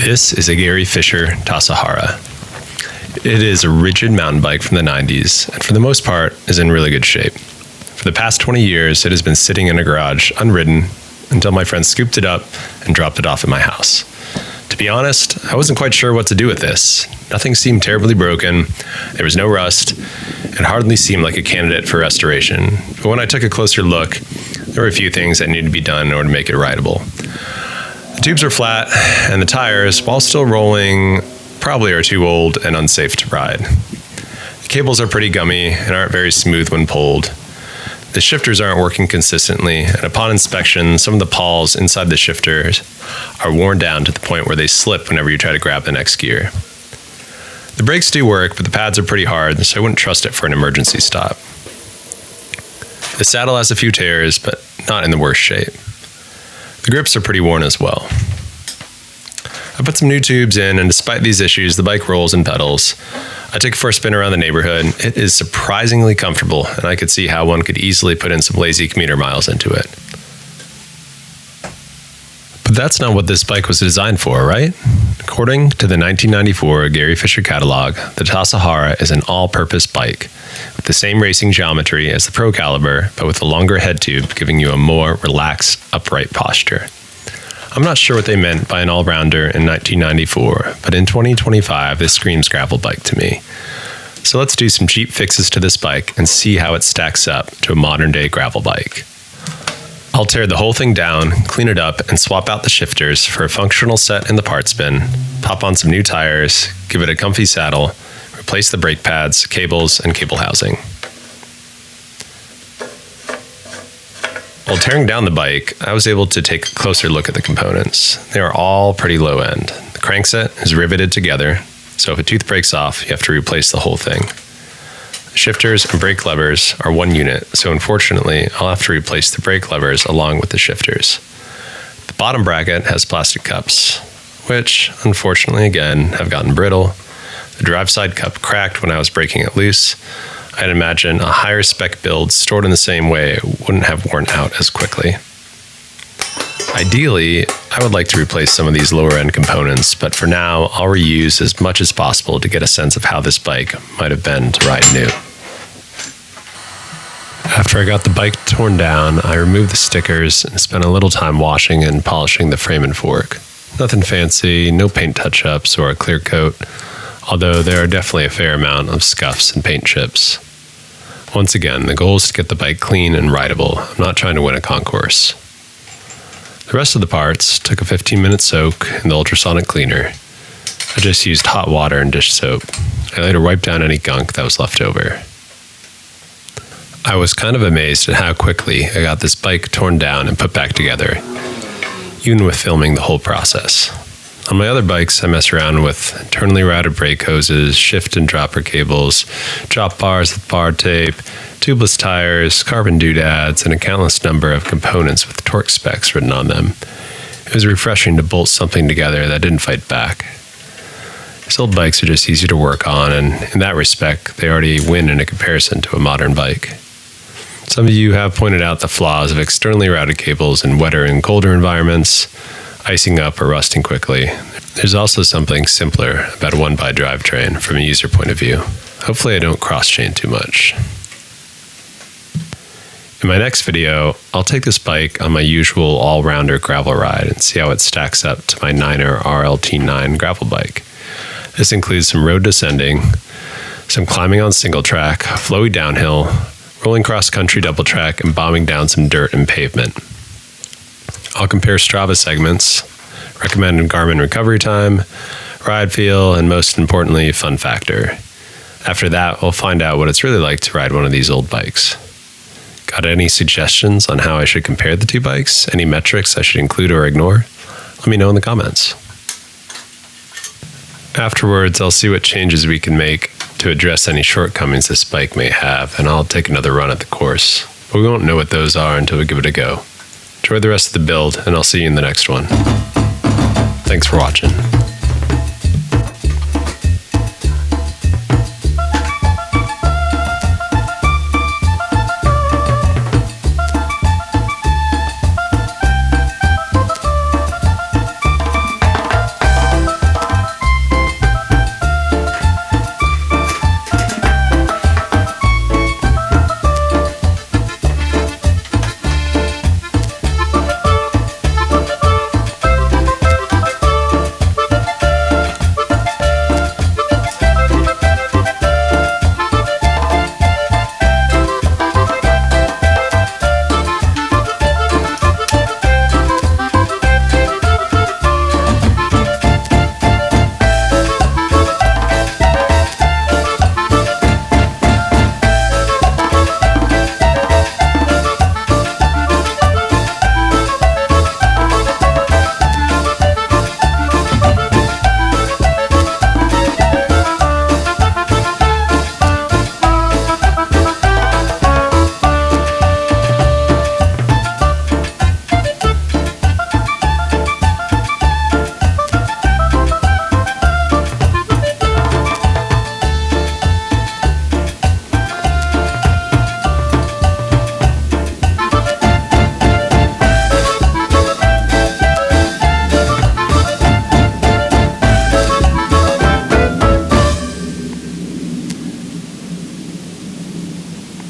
This is a Gary Fisher Tasahara. It is a rigid mountain bike from the 90s, and for the most part is in really good shape. For the past 20 years, it has been sitting in a garage unridden until my friend scooped it up and dropped it off at my house. To be honest, I wasn't quite sure what to do with this. Nothing seemed terribly broken, there was no rust, it hardly seemed like a candidate for restoration. But when I took a closer look, there were a few things that needed to be done in order to make it rideable. The tubes were flat, and the tires, while still rolling, probably are too old and unsafe to ride. The cables are pretty gummy and aren't very smooth when pulled. The shifters aren't working consistently, and upon inspection, some of the pawls inside the shifters are worn down to the point where they slip whenever you try to grab the next gear. The brakes do work, but the pads are pretty hard, so I wouldn't trust it for an emergency stop. The saddle has a few tears, but not in the worst shape. The grips are pretty worn as well. I put some new tubes in, and despite these issues, the bike rolls and pedals. I took it for a spin around the neighborhood. It is surprisingly comfortable, and I could see how one could easily put in some lazy commuter miles into it. But that's not what this bike was designed for, right? According to the 1994 Gary Fisher catalog, the Tasahara is an all-purpose bike with the same racing geometry as the Pro Caliber, but with a longer head tube, giving you a more relaxed, upright posture. I'm not sure what they meant by an all-rounder in 1994, but in 2025, this screams gravel bike to me. So let's do some cheap fixes to this bike and see how it stacks up to a modern-day gravel bike. I'll tear the whole thing down, clean it up, and swap out the shifters for a functional set in the parts bin, pop on some new tires, give it a comfy saddle, replace the brake pads, cables, and cable housing. While tearing down the bike, I was able to take a closer look at the components. They are all pretty low end. The crankset is riveted together, so if a tooth breaks off, you have to replace the whole thing. The shifters and brake levers are one unit, so unfortunately, I'll have to replace the brake levers along with the shifters. The bottom bracket has plastic cups, which, unfortunately again, have gotten brittle. The drive side cup cracked when I was breaking it loose. I'd imagine a higher spec build stored in the same way wouldn't have worn out as quickly. Ideally, I would like to replace some of these lower end components, but for now, I'll reuse as much as possible to get a sense of how this bike might have been to ride new. After I got the bike torn down, I removed the stickers and spent a little time washing and polishing the frame and fork. Nothing fancy, no paint touch-ups or a clear coat, although there are definitely a fair amount of scuffs and paint chips. Once again, the goal is to get the bike clean and rideable. I'm not trying to win a concourse. The rest of the parts took a 15-minute soak in the ultrasonic cleaner. I just used hot water and dish soap. I later wiped down any gunk that was left over. I was kind of amazed at how quickly I got this bike torn down and put back together, even with filming the whole process. On my other bikes, I mess around with internally routed brake hoses, shift and dropper cables, drop bars with bar tape, tubeless tires, carbon doodads, and a countless number of components with torque specs written on them. It was refreshing to bolt something together that didn't fight back. These old bikes are just easy to work on, and in that respect, they already win in a comparison to a modern bike. Some of you have pointed out the flaws of externally routed cables in wetter and colder environments, icing up or rusting quickly. There's also something simpler about a one-ply drivetrain from a user point of view. Hopefully I don't cross-chain too much. In my next video, I'll take this bike on my usual all-rounder gravel ride and see how it stacks up to my 9er RLT9 gravel bike. This includes some road descending, some climbing on single track, flowy downhill, rolling cross-country double track, and bombing down some dirt and pavement. I'll compare Strava segments, recommended Garmin recovery time, ride feel, and most importantly, fun factor. After that, we'll find out what it's really like to ride one of these old bikes. Got any suggestions on how I should compare the two bikes? Any metrics I should include or ignore? Let me know in the comments. Afterwards, I'll see what changes we can make to address any shortcomings this bike may have, and I'll take another run at the course. But we won't know what those are until we give it a go. Enjoy the rest of the build, and I'll see you in the next one. Thanks for watching.